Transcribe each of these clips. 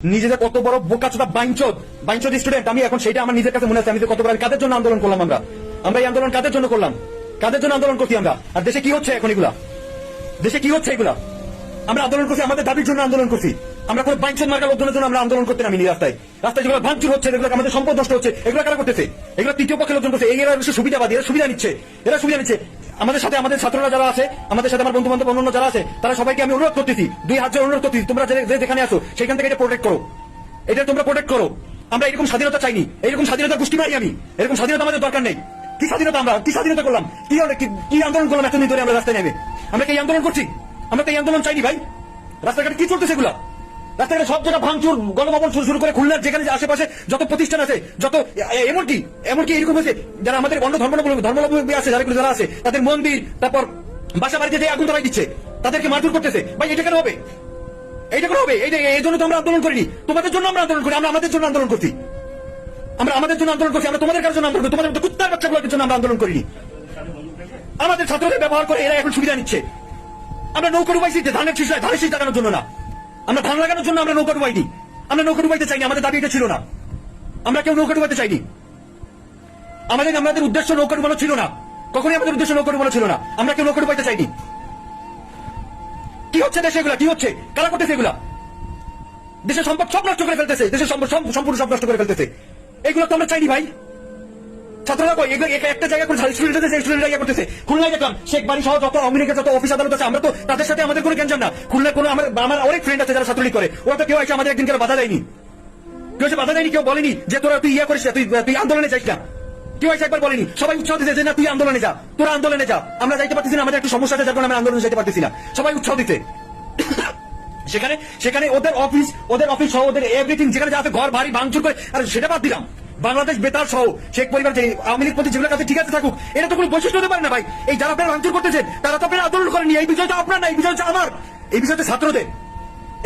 নিজেদের কত বড় বোকাচোদা বাইঞ্চোদ স্টুডেন্ট আমি এখন সেটা আমার নিজের কাছে মনে আছে। আমি কত বড় কাদের জন্য আন্দোলন করলাম, আমরা এই আন্দোলন কাদের জন্য করলাম, কাদের জন্য আন্দোলন করছি আমরা। আর দেশে কি হচ্ছে এখন, এগুলা দেশে কি হচ্ছে এগুলা। আমরা আন্দোলন করছি আমাদের দাবির জন্য আন্দোলন করছি। আমরা কোনো বাইঞ্চোদ মার্কা লোকজনের জন্য আমরা আন্দোলন করতে নামিনি। রাস্তায় যেগুলো ভাঙচুর হচ্ছে, যেগুলো আমাদের সম্পদ নষ্ট হচ্ছে, এগুলো কারা করতেছে? এগুলো তৃতীয় পক্ষের লোকজন করছে। এরা সুবিধাবাদী, এরা সুবিধা নিচ্ছে। আমাদের সাথে আমাদের ছাত্ররা যারা আছে, আমাদের সাথে আমার বন্ধু বান্ধব অন্যান্য যারা আছে, তারা সবাইকে আমি অনুরোধ করতেছি, 2 হাত জোড়ে অনুরোধ করতেছি, তোমরা যেখানে আসো সেখান থেকে এটা প্রোটেক্ট করো, এটা তোমরা প্রোটেক্ট করো। আমরা এরকম স্বাধীনতা চাইনি, এরকম স্বাধীনতা গোষ্ঠী মারি আমি, এরকম স্বাধীনতা আমাদের দরকার নেই। কি স্বাধীনতা, আমরা কি স্বাধীনতা করলাম, কি আন্দোলন করলাম এতদিন ধরে আমরা রাস্তায় নেমে? আমরা কি আন্দোলন করছি? আমরা তো এই আন্দোলন চাইনি ভাই। রাস্তাঘাটে কি চলতেছে এগুলা? রাস্তাঘাটে সব জায়গা ভাঙচুর, গণভবন শুরু করে খুলনার যেখানে আশেপাশে যত প্রতিষ্ঠান আছে, যত এমনকি এরকম হয়েছে যারা আমাদের অন্য ধর্মাবলম্বী আছে, যারা আছে তাদের মন্দির, তারপর বাসা বাড়িতে যে আগুন ধরাই দিচ্ছে, তাদেরকে মারধর করতেছে। ভাই এটা কেন হবে? এইটা কেন হবে? এই জন্য তো আমরা আন্দোলন করিনি, তোমাদের জন্য আমরা আন্দোলন করি। আমরা আমাদের জন্য আন্দোলন করছি, আমরা আমাদের জন্য আন্দোলন করছি। আমরা তোমাদের কারোর জন্য আন্দোলন করি, তোমাদের মতো কুত্তার বাচ্চাগুলোর জন্য আমরা আন্দোলন করিনি। আমাদের ছাত্রদের ব্যবহার করে এরা এখন সুবিধা নিচ্ছে। আমরা নৌকা ডুবাইছি ধানের শীষ লাগানোর জন্য না, আমরা ধান লাগানোর জন্য আমরা নৌকা ডুবাইনি। আমরা নৌকা ডুবাইতে চাইনি, আমাদের দাবি এটা ছিল না। আমরা কেউ নৌকা ডুবাইতে চাইনি। আমাদের উদ্দেশ্য নৌকা ডুবানো ছিল না, কখনই আমাদের উদ্দেশ্য নৌকা ডুবানো ছিল না। আমরা কেউ নৌকা ডুবাইতে চাইনি। কি হচ্ছে দেশে এগুলা? কি হচ্ছে? কারা করতেছে এগুলা? দেশের সম্পদ সব নষ্ট করে ফেলতেছে, দেশের সম্পদ সম্পূর্ণ সব নষ্ট করে ফেলতেছে। এগুলো তো আমরা চাইনি ভাই। ছাত্ররা কই এগুলো? একটা জায়গা করে স্টুডেন্টরা করতেছে। খুলনায় দেখলাম শেখ বাড়ি সহ যত আওয়ামী লীগের যত অফিস আদালত আছে, আমরা তো তাদের সাথে আমাদের কোনো গ্যাঞ্জাম না। খুলনায় কোনো আমার অনেক ফ্রেন্ড আছে যারা ছাত্রলীগ করে, ওরা তো কেউ এসে আমাদের একদিন কেউ বাধা দেয়নি, কেউ বলেনি যে তোরা তুই করিস না, তুই আন্দোলনে যাইস না। কেউ এসে একবার বলেনি। সবাই উৎসাহ দিতে যে না তুই আন্দোলনে যা, তোরা আন্দোলনে যা। আমরা যাইতে পারতেছি না, আমাদের একটু সমস্যা আছে, যার কারণে আমরা আন্দোলনে যাইতে পারতেছি না। সবাই উৎসাহ দিতে। সেখানে ওদের অফিস সহ ওদের এভরিথিং যেখানে যা আছে ঘর বাড়ি ভাঙচুর করে। আর সেটা বাদ দিলাম, বাংলাদেশ বেতার সহ শেখ পরিবার যে আওয়ামী লীগ প্রতি যেগুলো কাছে ঠিক আছে থাকুক, এটা তো কোনো বৈশিষ্ট্য হতে পারে না ভাই। এই যারা আপনারা ভাঙচুর করতেছেন তারা তো আপনারা আন্দোলন করেনি। এই বিষয়টা আপনার না, এই বিষয় হচ্ছে আমার, এই বিষয় হচ্ছে ছাত্রদের,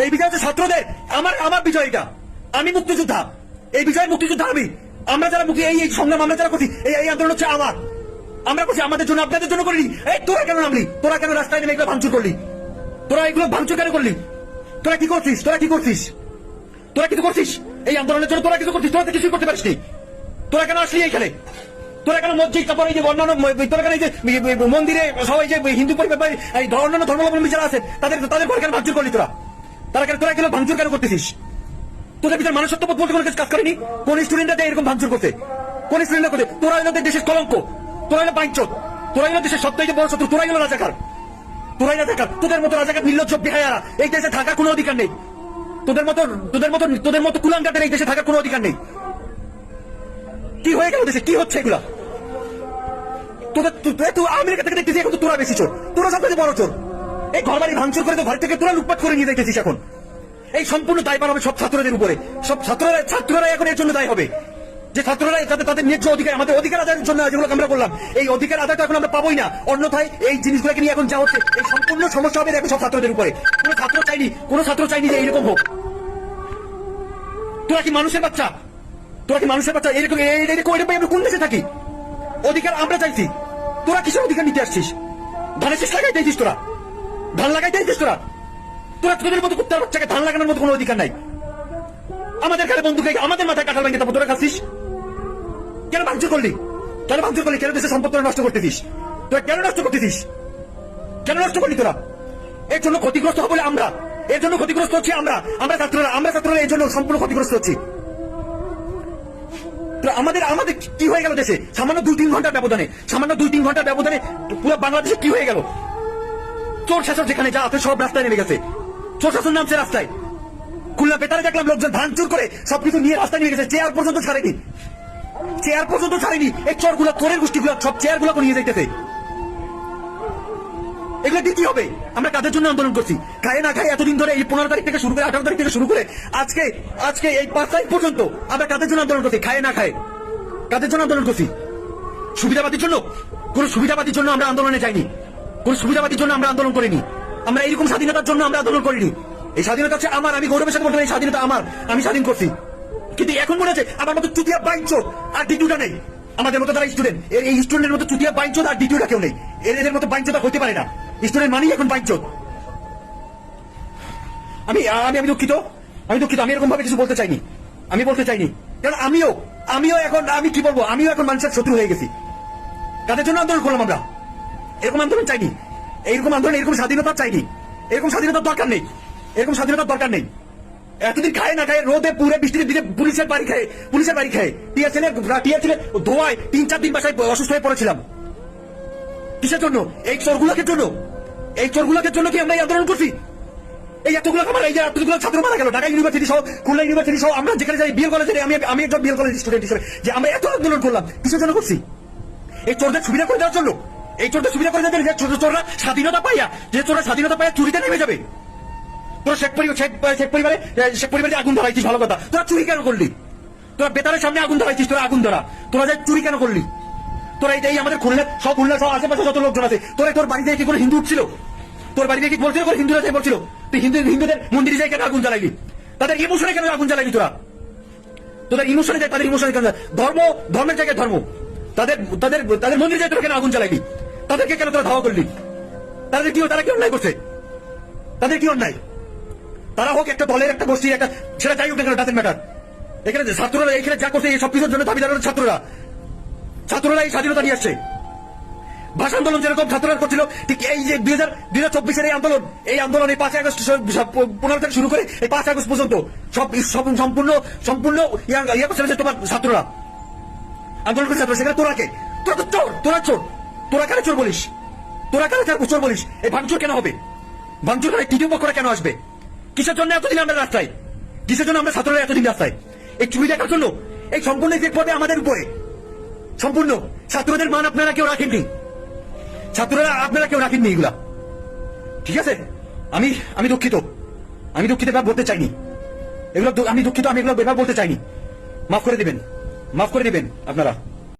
এই বিষয় হচ্ছে ছাত্রদের। আমার বিষয় এটা। আমি মুক্তিযোদ্ধা, এই বিষয়ে মুক্তিযোদ্ধা আমি। আমরা যারা এই সংগ্রাম আমরা যারা করছি, এই আন্দোলন হচ্ছে আমার। আমরা করছি আমাদের জন্য, আপনাদের জন্য করিনি। এই তোরা কেন নামলি? তোরা কেন রাস্তায় নেমে এগুলো ভাঙচুর করলি? তোরা এগুলো ভাঙচুর কেন করলি? তোরা কি করছিস? এই আন্দোলনের জন্য তোরা কিছু করছিস? তোরা তো কিছুই করতে পারিস নি। তোরা কেন আসলি এইখানে? তোরা কেন মসজিদ, তারপরে এই যে অন্যান্য তোরা কেন এই যে মন্দিরে সবাই যে হিন্দু পরিবার অন্যান্য ধর্মাবলম্বী যারা আছে তাদের ঘর কেন ভাঙচুর করলি? তোরা কেন ভাঙচুর কেন করতেছিস? তোদের ভিতরে মানুষত্ববোধ বলতে কোনো কাজ করেনি? কোন স্টুডেন্টরা এরকম ভাঙচুর করতে? কোন স্টুডেন্টরা করতে? তোরা হলো দেশের কলঙ্ক, তোরা হলো বাইঞ্চোদ, তোরা হলো দেশের সবথেকে বড় শত্রু, তোরাই হলো রাজাকার। তোদের মতো রাজাকার নির্লজ্জ বেহায়ারা এই দেশে থাকার কোনো অধিকার নেই। তোদের মতো কুলাঙ্গাদের এই দেশে থাকার কোনো অধিকার নেই। কি হয়ে গেল দেশে? কি হচ্ছে এগুলা? তুই আমেরিকা থেকে দেখতেছিস এখন তো তোরা বেশি চোর, তোরা সবথেকে বড় চোর। এই ঘর বাড়ি ভাঙচুর করে তো ঘর থেকে তোরা লুটপাট করে নিয়ে দেখতেছিস। এখন এই সম্পূর্ণ দায়ভার হবে সব ছাত্রদের উপরে। সব ছাত্ররা এখন এর জন্য দায়ী হবে, যে ছাত্ররা তাদের ন্যায্য অধিকার, আমাদের অধিকার আদায়ের জন্য যেগুলো আমরা বললাম, এই অধিকার আদায়টা এখন আমরা পাবোই না। অন্যথায় এই জিনিসগুলোকে নিয়ে এখন যা হচ্ছে, এই সম্পূর্ণ সমস্যা হবে এখন সব ছাত্রদের উপরে। কোনো ছাত্র চাইনি যে এইরকম হোক। তোরা কি মানুষের বাচ্চা? এরকম আমরা কোন দেশে থাকি? অধিকার আমরা চাইছি, তোরা কিসের অধিকার নিতে আসছিস? ধানের শীষ লাগাইতে দিস তোরা, ধান লাগাইতে দিস তোরা তোদের মতো কুত্তার বাচ্চাকে ধান লাগানোর মতো কোনো অধিকার নাই। আমাদের ঘরে বন্ধু খাই, আমাদের মাথায় কাঁঠাল ভাঙে তারপর তোরা খাচ্ছিস। কেন ভাঙচুর করলি? কেন দেশের সম্পদ তোরা নষ্ট করতেছিস? তোরা কেন নষ্ট করলি তোরা? এর জন্য ক্ষতিগ্রস্ত হবে আমরা, এর জন্য ক্ষতিগ্রস্ত হচ্ছি আমরা ছাত্ররা এর জন্য সম্পূর্ণ ক্ষতিগ্রস্ত হচ্ছি। আমাদের কি হয়ে গেল দেশে? সামান্য 2-3 ঘন্টার ব্যবধানে পুরো বাংলাদেশে কি হয়ে গেল? চোর শাসক যেখানে যা আছে সব রাস্তায় নেমে গেছে। চোর শাসন নামছে রাস্তায়। খুলনা বেতারে দেখলাম লোকজন ভাঙচুর করে সবকিছু নিয়ে রাস্তায় নিয়ে গেছে, চেয়ার পর্যন্ত ছাড়েনি। এই চোরের গোষ্ঠীগুলো সব চেয়ার গুলো নিয়ে যাইতেছে। এগুলো দিয়ে কি হবে? আমরা কাদের জন্য আন্দোলন করছি? খায় না খায় এতদিন ধরে, এই 15 তারিখ থেকে শুরু করে 18 তারিখ থেকে শুরু করে আজকে এই 5 তারিখ পর্যন্ত আমরা কাদের জন্য আন্দোলন করছি? খায় না খায় কাদের জন্য আন্দোলন করছি? সুবিধাবাদীর জন্য? কোন সুবিধাবাদীর জন্য আমরা আন্দোলনে যাইনি, কোন সুবিধাবাদীর জন্য আমরা আন্দোলন করিনি। আমরা এইরকম স্বাধীনতার জন্য আমরা আন্দোলন করিনি। এই স্বাধীনতা হচ্ছে আমার, আমি গৌরবের সাথে বলতে এই স্বাধীনতা আমার, আমি স্বাধীন করছি। কিন্তু এখন মনে হচ্ছে আমার মতো চুতিয়া বাইঞ্চোদ আর দ্বিতীয়টা নেই। আমাদের মতো যারা স্টুডেন্ট, এই স্টুডেন্টের মতো চুতিয়া বাইঞ্চোদ আর দ্বিতীয়টা কেউ নেই। এদের মতো বাইঞ্চোদ হতে পারে না। স্টুডেন্ট মানেই এখন বাইঞ্চোদ। আমি দুঃখিত, আমি দুঃখিত, আমি এরকম ভাবে কিছু বলতে চাইনি, আমি বলতে চাইনি, কারণ আমিও এখন আমি কি বলবো, আমিও এখন মানুষের শত্রু হয়ে গেছি। কাদের জন্য আন্দোলন করলাম আমরা? এরকম আন্দোলন চাইনি, এইরকম আন্দোলন, এরকম স্বাধীনতা চাইনি, এরকম স্বাধীনতার দরকার নেই, এরকম স্বাধীনতার দরকার নেই। এতদিন খায় না খায়, রোদে পুরে বৃষ্টিতে দিনে পুলিশের বাড়ি খায় টিয়ার ছেলে ধোয়ায় 3-4 দিন বাসায় অসুস্থ হয়ে পড়েছিলাম। কিসের জন্য? এই চোরগুলোকে জন্য, এই চোরগুলোকে জন্য কি আমরা এই আন্দোলন করছি? এই এতগুলো আমার এই যে এতগুলো ছাত্র মারা গেল, ঢাকা ইউনিভার্সিটি সহ, খুলনা ইউনিভার্সিটি সহ, আমরা যেখানে যাই বিএল কলেজে, আমি একজন বিএল কলেজ স্টুডেন্ট হিসেবে, যে আমরা এত আন্দোলন করলাম কিসের জন্য করছি? এই চোরদের সুবিধা করে দেওয়ার জন্য, এই চোরদের সুবিধা করে দেওয়ার জন্য, যে চোররা স্বাধীনতা পাইয়া, চুরিতে নেমে যাবে। তোরা শেখ পরিবারে আগুন ধরাইছিস, ভালো কথা, তোরা চুরি কেন করলি? তোরা বেতারের সামনে আগুন ধরাইছিস, তোরা আগুন ধরা, তোরা যে চুরি কেন করলি? তোরা এই আমাদের খুলনা সহ আশেপাশে যত লোকজন আছে, তোর বাড়িতে কি কোনো হিন্দু উঠছিল? তোর বাড়িতে কি বলছিল হিন্দুরা যাই বলছিল? তুই হিন্দুদের মন্দিরে যাই কেন আগুন জ্বালাইলি? তাদের ইমোশনে কেন আগুন জ্বালাইলি? তোদের ইমোশনে যাই, তাদের ইমোশনে কেন? ধর্মের জায়গায় ধর্ম, তাদের মন্দিরে যাই তোরা কেন আগুন জ্বালাইলি? তাদেরকে কেন তোরা ধাওয়া করলি? তারা কি অন্যায় করছে? তাদের কি অন্যায়? তারা হোক একটা দলের, একটা গোষ্ঠীর, একটা, সেটা যাই হোক না কেন, ডাজেন্ট ম্যাটার। এখানে ছাত্ররা এখানে যা করছে, এই সব কিছুর জন্য দাবিদার ছাত্ররা এই স্বাধীনতা নিয়ে আসছে। ভাষা আন্দোলন যেরকম ছাত্ররা করছিল, ঠিক এই যে 2024-এর এই আন্দোলন এই 5 আগস্ট 15 থেকে শুরু করে এই 5 আগস্ট পর্যন্ত সম্পূর্ণ ইয়া করছে তোমার ছাত্ররা আন্দোলন করে। ছাত্র সেখানে তোরা তো চোর, তোরা কারে চোর বলিস? চোর বলিস? এই ভাঙচুর কেন হবে? ভাঙচুর করে তৃতীয় পক্ষরা কেন আসবে? কিসের জন্য এতদিন আমরা রাস্তায়? কিসের জন্য আমরা ছাত্ররা এতদিন রাস্তায়? এই চুরি দেখার জন্য? এই সম্পূর্ণ ইফেক্ট পড়বে আমাদের উপরে, সম্পূর্ণ। ছাত্রদের মান আপনারা কেউ রাখেননি, আপনারা কেউ রাখেননি এগুলা, ঠিক আছে? আমি দুঃখিত, এবার বলতে চাইনি এগুলো, আমি দুঃখিত, আমি এগুলো এবার বলতে চাইনি। মাফ করে দিবেন আপনারা।